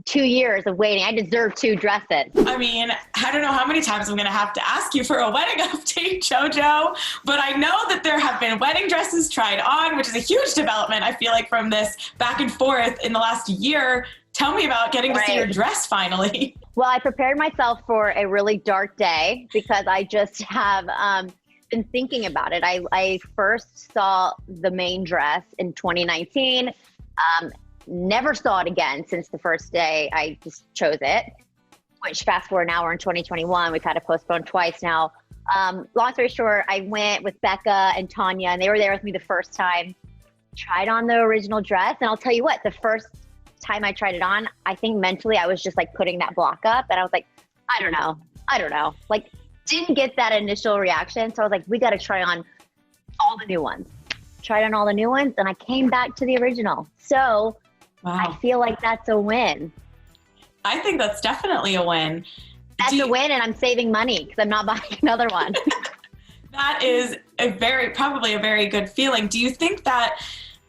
2 years of waiting. I deserve 2 dresses. I mean, I don't know how many times I'm going to have to ask you for a wedding update, JoJo, but I know that there have been wedding dresses tried on, which is a huge development, I feel like, from this back and forth in the last year. Tell me about getting to see your dress finally. Well, I prepared myself for a really dark day because I just have been thinking about it. I first saw the main dress in 2019. Never saw it again since the first day I just chose it, which fast forward now we're in 2021. We've had to postpone twice now. Long story short, I went with Becca and Tanya, and they were there with me the first time, tried on the original dress. And I'll tell you what, the first time I tried it on, I think mentally I was just like putting that block up, and I was like, I don't know. Like, didn't get that initial reaction. So I was like, we got to try on all the new ones. Tried on all the new ones, and I came back to the original. So wow. I feel like that's a win. I think that's definitely a win. That's a win, and I'm saving money because I'm not buying another one. That is probably a very good feeling. Do you think that,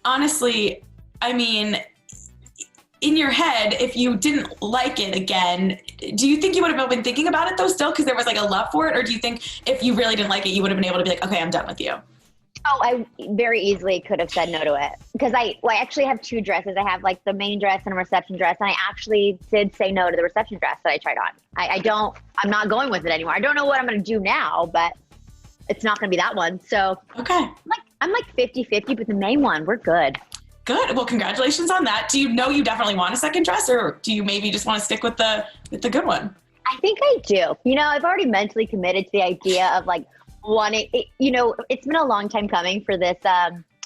honestly, I mean, in your head, if you didn't like it again, do you think you would have been thinking about it though still because there was like a love for it? Or do you think if you really didn't like it, you would have been able to be like, okay, I'm done with you? Oh, I very easily could have said no to it because I actually have 2 dresses. I have like the main dress and a reception dress. And I actually did say no to the reception dress that I tried on. I'm not going with it anymore. I don't know what I'm going to do now, but it's not going to be that one. So okay. I'm like 50-50, but the main one, we're good. Good. Well, congratulations on that. Do you know you definitely want a second dress, or do you maybe just want to stick with the good one? I think I do. You know, I've already mentally committed to the idea of like wanting it, you know, it's been a long time coming for this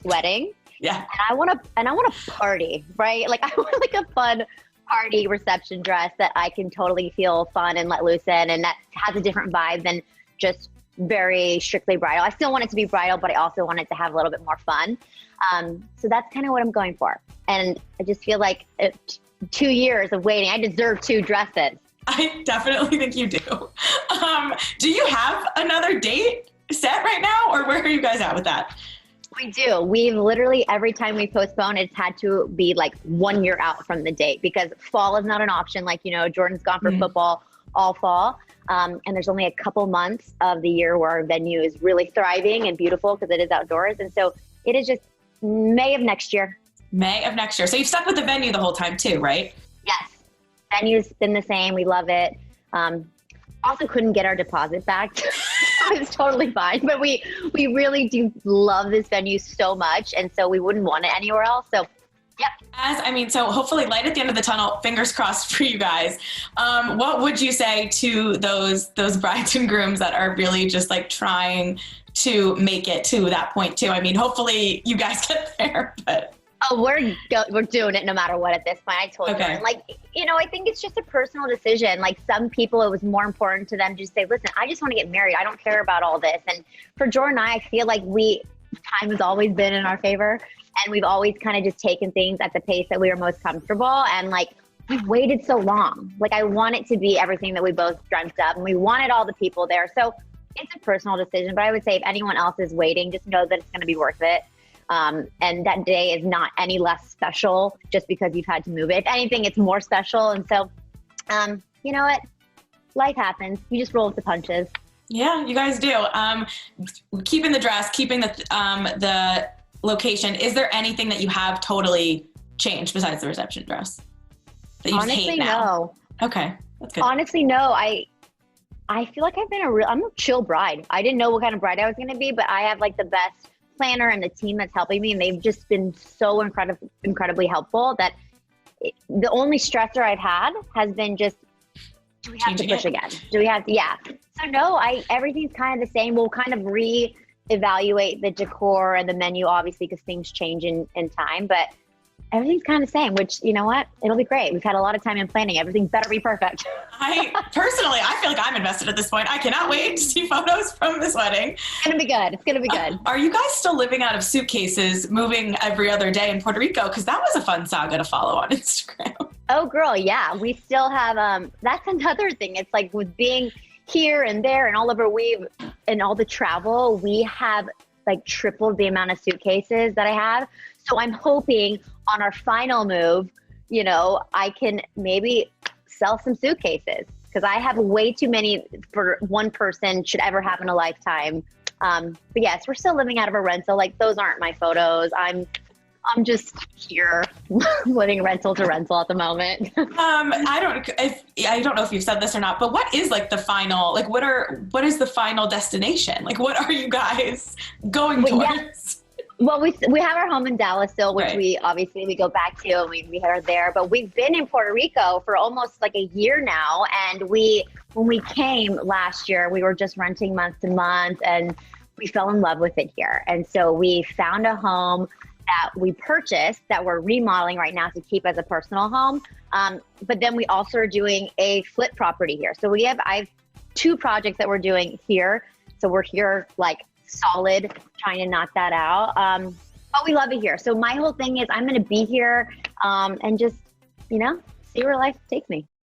wedding. Yeah. And I want to party, right? Like I want like a fun party reception dress that I can totally feel fun and let loose in, and that has a different vibe than just very strictly bridal. I still want it to be bridal, but I also want it to have a little bit more fun. So that's kind of what I'm going for. And I just feel like 2 years of waiting, I deserve 2 dresses. I definitely think you do. Do you have another date set right now, or where are you guys at with that? We do. We've literally, every time we postpone, it's had to be like 1 year out from the date because fall is not an option. Like, you know, Jordan's gone for football all fall. And there's only a couple months of the year where our venue is really thriving and beautiful because it is outdoors. And so it is just May of next year. May of next year. So you've stuck with the venue the whole time too, right? Yes. Venue's been the same. We love it. Also couldn't get our deposit back. It's totally fine. But we really do love this venue so much. And so we wouldn't want it anywhere else. So yep. So hopefully light at the end of the tunnel, fingers crossed for you guys. What would you say to those brides and grooms that are really just like trying to make it to that point too? I mean, hopefully you guys get there, but. Oh, we're doing it no matter what at this point. I told you. Like, you know, I think it's just a personal decision. Like some people, it was more important to them to just say, listen, I just want to get married. I don't care about all this. And for Jordan and I feel like time has always been in our favor. And we've always kind of just taken things at the pace that we were most comfortable. And like, we've waited so long. Like I want it to be everything that we both dreamt up, and we wanted all the people there. So it's a personal decision, but I would say if anyone else is waiting, just know that it's going to be worth it. And that day is not any less special just because you've had to move it. If anything, it's more special. And so, you know what? Life happens. You just roll with the punches. Yeah, you guys do. Keeping the dress, keeping the location. Is there anything that you have totally changed besides the reception dress that you Honestly, hate now? No. Okay, that's good. Honestly, no. I feel like I'm a chill bride. I didn't know what kind of bride I was going to be, but I have like the best planner and the team that's helping me, and they've just been so incredibly helpful that the only stressor I've had has been just, do we have to push again? Do we have to? Yeah. So no, everything's kind of the same. We'll kind of reevaluate the decor and the menu, obviously, because things change in time, but everything's kind of the same, which, you know what? It'll be great. We've had a lot of time in planning. Everything better be perfect. I feel like I'm invested at this point. I cannot wait to see photos from this wedding. It's going to be good. It's going to be good. Are you guys still living out of suitcases, moving every other day in Puerto Rico? Because that was a fun saga to follow on Instagram. Oh, girl, yeah. We still have, that's another thing. It's like with being here and there and all over and all the travel, we have like tripled the amount of suitcases that I have. So I'm hoping on our final move I can maybe sell some suitcases because I have way too many for one person should ever have in a lifetime. But yes, we're still living out of a rental. Like those aren't my photos. I'm just here living rental to rental at the moment. I don't know if you've said this or not, but what is like the final, like what is the final destination? Like what are you guys going towards? Well, we have our home in Dallas still, which Right. we go back to, and we are there. But we've been in Puerto Rico for almost like a year now. And when we came last year, we were just renting month to month, and we fell in love with it here. And so we found a home that we purchased that we're remodeling right now to keep as a personal home. But then we also are doing a flip property here. So I have 2 projects that we're doing here. So we're here like solid, trying to knock that out. But we love it here. So my whole thing is I'm going to be here and just, see where life takes me.